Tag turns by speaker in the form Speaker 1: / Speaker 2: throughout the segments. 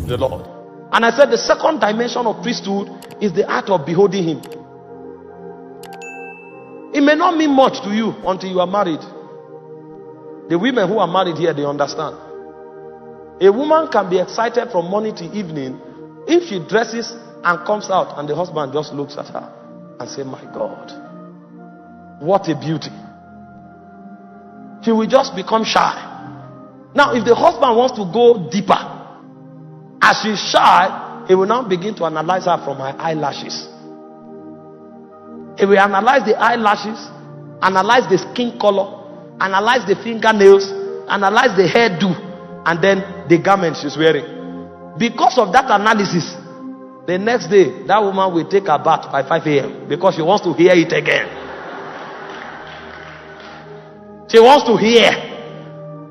Speaker 1: the Lord. And I said the second dimension of priesthood is the act of beholding him. It may not mean much to you until you are married. The women who are married here, they understand. A woman can be excited from morning to evening if she dresses and comes out and the husband just looks at her and says, my God, what a beauty. She will just become shy. Now, if the husband wants to go deeper, as she's shy, he will now begin to analyze her from her eyelashes. He will analyze the eyelashes, analyze the skin color, analyze the fingernails, analyze the hairdo, and then the garment she's wearing. Because of that analysis, the next day, that woman will take her bath by 5 a.m. because she wants to hear it again. She wants to hear.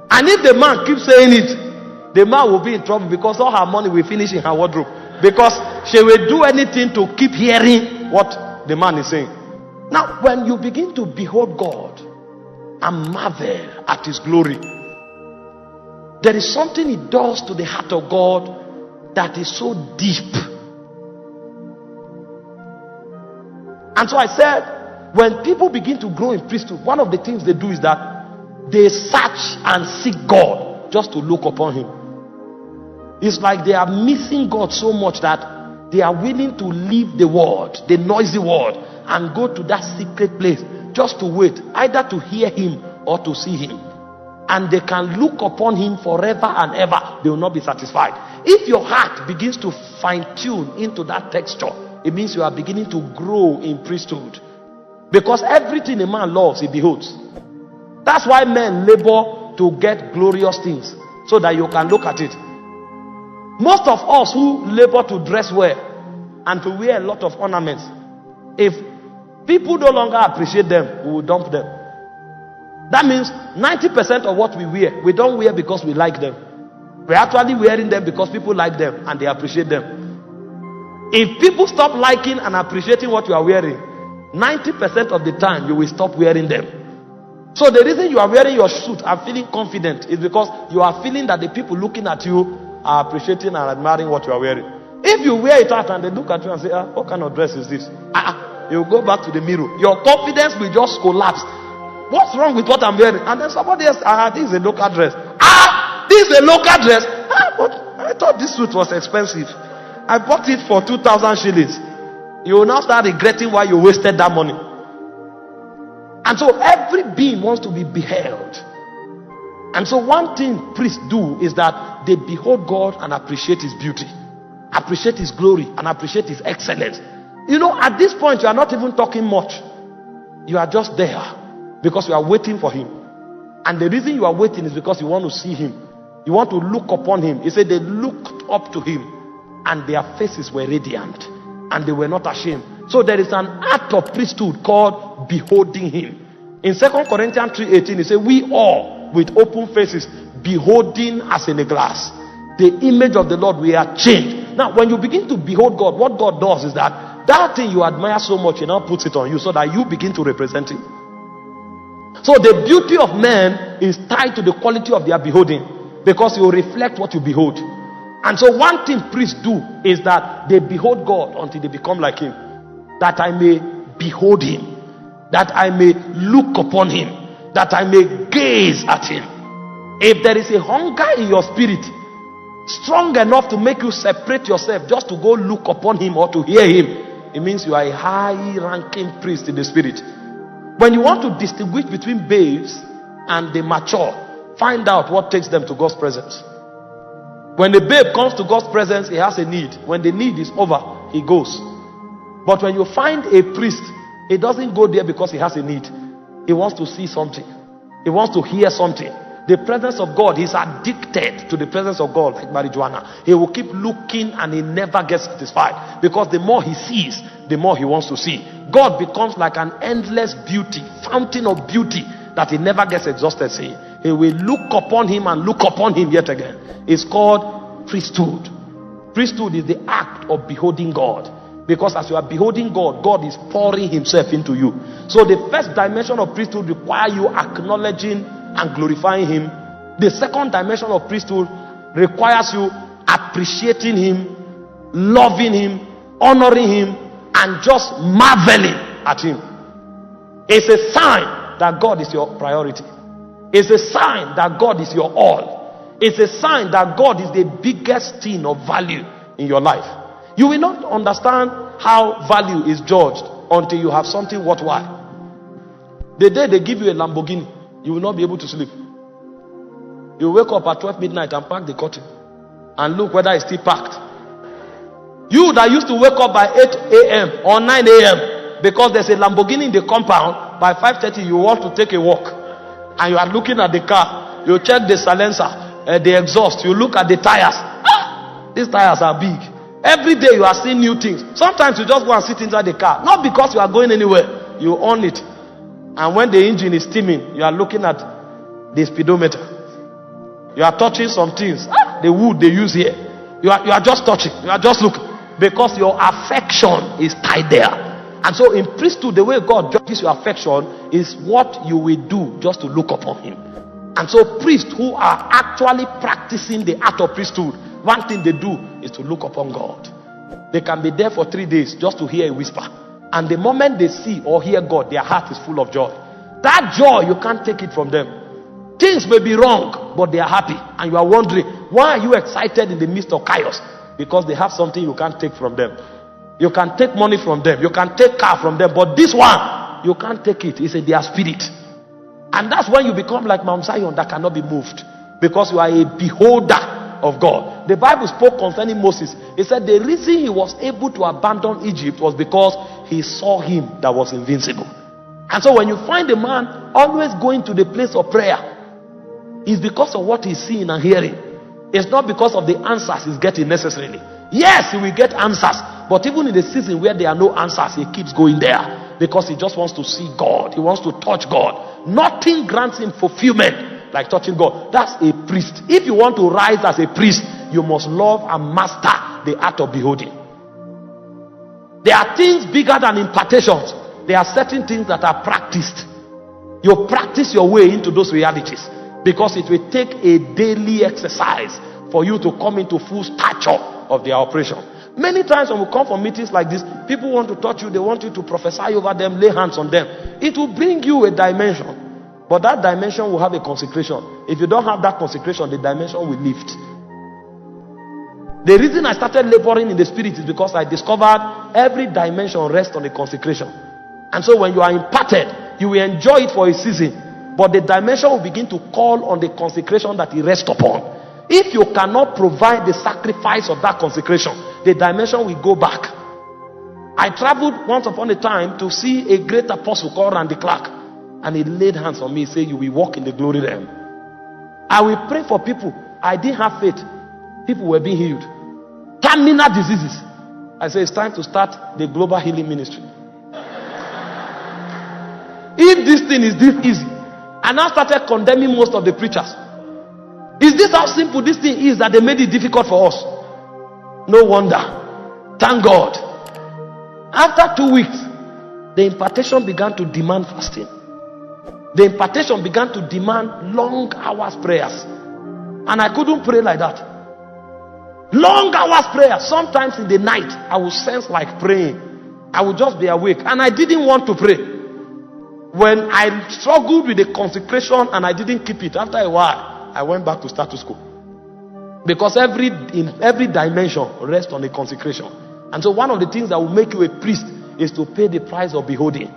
Speaker 1: And if the man keeps saying it, the man will be in trouble because all her money will finish in her wardrobe. Because she will do anything to keep hearing what the man is saying. Now, when you begin to behold God and marvel at his glory, there is something he does to the heart of God that is so deep. And so I said, when people begin to grow in priesthood, one of the things they do is that they search and seek God just to look upon him. It's like they are missing God so much that they are willing to leave the world, the noisy world, and go to that secret place just to wait, either to hear him or to see him. And they can look upon him forever and ever. They will not be satisfied. If your heart begins to fine-tune into that texture, it means you are beginning to grow in priesthood. Because everything a man loves, he beholds. That's why men labor to get glorious things, so that you can look at it. Most of us who labor to dress well and to wear a lot of ornaments, if people no longer appreciate them, we will dump them. That means 90% of what we wear, we don't wear because we like them. We're actually wearing them because people like them and they appreciate them. If people stop liking and appreciating what you are wearing, 90% of the time you will stop wearing them. So the reason you are wearing your suit and feeling confident is because you are feeling that the people looking at you are appreciating and admiring what you are wearing. If you wear it out and they look at you and say, what kind of dress is this? You go back to the mirror. Your confidence will just collapse. What's wrong with what I'm wearing? And then somebody else, this is a local dress. This is a local dress. But I thought this suit was expensive. I bought it for 2,000 shillings. You will now start regretting why you wasted that money. And so every being wants to be beheld. And so one thing priests do is that they behold God and appreciate his beauty, appreciate his glory, and appreciate his excellence. You know, at this point, you are not even talking much. You are just there because you are waiting for him. And the reason you are waiting is because you want to see him. You want to look upon him. He said they looked up to him and their faces were radiant and they were not ashamed. So there is an act of priesthood called beholding him. In 2 Corinthians 3:18, he said, we all with open faces beholding as in a glass the image of the Lord, we are changed. Now, when you begin to behold God, what God does is that thing you admire so much, he now puts it on you so that you begin to represent him. So the beauty of man is tied to the quality of their beholding, because you reflect what you behold. And so one thing priests do is that they behold God until they become like him, that I may behold him, that I may look upon him, that I may gaze at him. If there is a hunger in your spirit strong enough to make you separate yourself just to go look upon him or to hear him, it means you are a high ranking priest in the spirit. When you want to distinguish between babes and the mature, find out what takes them to God's presence. When the babe comes to God's presence, he has a need. When the need is over, he goes. But when you find a priest, he doesn't go there because he has a need. He wants to see something. He wants to hear something. The presence of God, he's addicted to the presence of God like marijuana. He will keep looking and he never gets satisfied, because the more he sees, the more he wants to see. God becomes like an endless beauty, fountain of beauty that he never gets exhausted seeing. He will look upon him and look upon him yet again. It's called priesthood. Priesthood is the act of beholding God, because as you are beholding God, God is pouring himself into you. So the first dimension of priesthood requires you acknowledging and glorifying him. The second dimension of priesthood requires you appreciating him, loving him, honoring him, and just marveling at him. It's a sign that God is your priority. It's a sign that God is your all. It's a sign that God is the biggest thing of value in your life. You will not understand how value is judged until you have something worthwhile. The day they give you a Lamborghini, you will not be able to sleep. You wake up at 12 midnight and park the curtain and look whether it's still packed. You that used to wake up by 8 a.m. or 9 a.m. because there's a Lamborghini in the compound, by 5:30 you want to take a walk and you are looking at the car. You check the silencer, the exhaust, you look at the tires. These tires are big. Every day you are seeing new things. Sometimes you just go and sit inside the car, not because you are going anywhere. You own it, and when the engine is steaming, you are looking at the speedometer. You are touching some things, the wood they use here. You are just touching, you are just looking, because your affection is tied there. And so in priesthood, the way God judges your affection is what you will do just to look upon him. And so priests who are actually practicing the art of priesthood, one thing they do is to look upon God. They can be there for 3 days just to hear a whisper, and the moment they see or hear God, their heart is full of joy. That joy, you can't take it from them. Things may be wrong, but they are happy, and you are wondering, why are you excited in the midst of chaos? Because they have something you can't take from them. You can take money from them, you can take car from them, but this one, you can't take it. It's in their spirit. And that's when you become like Mount Zion that cannot be moved, because you are a beholder of God. The Bible spoke concerning Moses. It said the reason he was able to abandon Egypt was because he saw him that was invincible. And so when you find a man always going to the place of prayer, it's because of what he's seeing and hearing. It's not because of the answers he's getting necessarily. Yes, he will get answers, but even in the season where there are no answers, he keeps going there because he just wants to see God. He wants to touch God. Nothing grants him fulfillment like touching God. That's a priest. If you want to rise as a priest, you must love and master the art of beholding. There are things bigger than impartations. There are certain things that are practiced. You practice your way into those realities, because it will take a daily exercise for you to come into full stature of their operation. Many times when we come for meetings like this, people want to touch you, they want you to prophesy over them, lay hands on them. It will bring you a dimension, but that dimension will have a consecration. If you don't have that consecration, the dimension will lift. The reason I started laboring in the spirit is because I discovered every dimension rests on a consecration. And so when you are imparted, you will enjoy it for a season, but the dimension will begin to call on the consecration that it rests upon. If you cannot provide the sacrifice of that consecration, the dimension will go back. I traveled once upon a time to see a great apostle called Randy Clark, and he laid hands on me saying, you will walk in the glory realm. I will pray for people. I didn't have faith. People were being healed. Terminal diseases. I said, it's time to start the global healing ministry. If this thing is this easy, I now started condemning most of the preachers. Is this how simple this thing is that they made it difficult for us? No wonder. Thank God. After 2 weeks, the impartation began to demand fasting. The impartation began to demand long hours prayers. And I couldn't pray like that. Long hours prayer. Sometimes in the night, I would sense like praying. I would just be awake. And I didn't want to pray. When I struggled with the consecration and I didn't keep it, after a while, I went back to status quo. Because in every dimension rests on a consecration. And so one of the things that will make you a priest is to pay the price of beholding.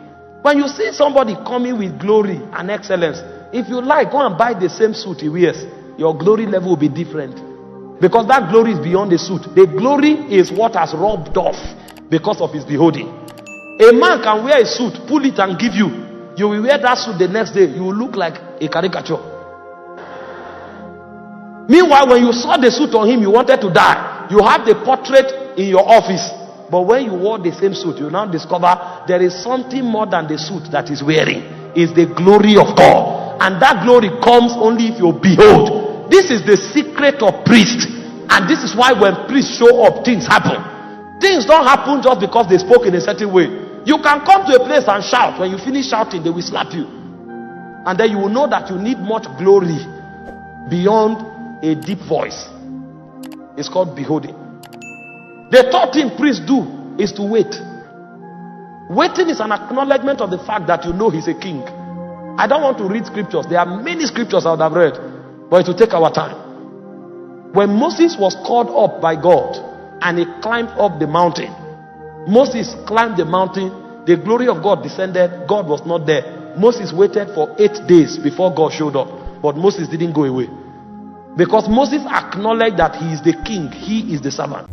Speaker 1: When you see somebody coming with glory and excellence, if you like, go and buy the same suit he wears. Your glory level will be different. Because that glory is beyond the suit. The glory is what has rubbed off because of his beholding. A man can wear a suit, pull it and give you. You will wear that suit the next day. You will look like a caricature. Meanwhile, when you saw the suit on him, you wanted to die. You have the portrait in your office. But when you wore the same suit, you now discover there is something more than the suit that he's wearing. It's the glory of God. And that glory comes only if you behold. This is the secret of priests. And this is why when priests show up, things happen. Things don't happen just because they spoke in a certain way. You can come to a place and shout. When you finish shouting, they will slap you. And then you will know that you need much glory beyond a deep voice. It's called beholding. The third thing priests do is to wait. Waiting is an acknowledgement of the fact that you know he's a king. I don't want to read scriptures. There are many scriptures I would have read, but it will take our time. When Moses was called up by God and he climbed up the mountain, Moses climbed the mountain, the glory of God descended, God was not there. Moses waited for 8 days before God showed up, but Moses didn't go away. Because Moses acknowledged that he is the king, he is the servant.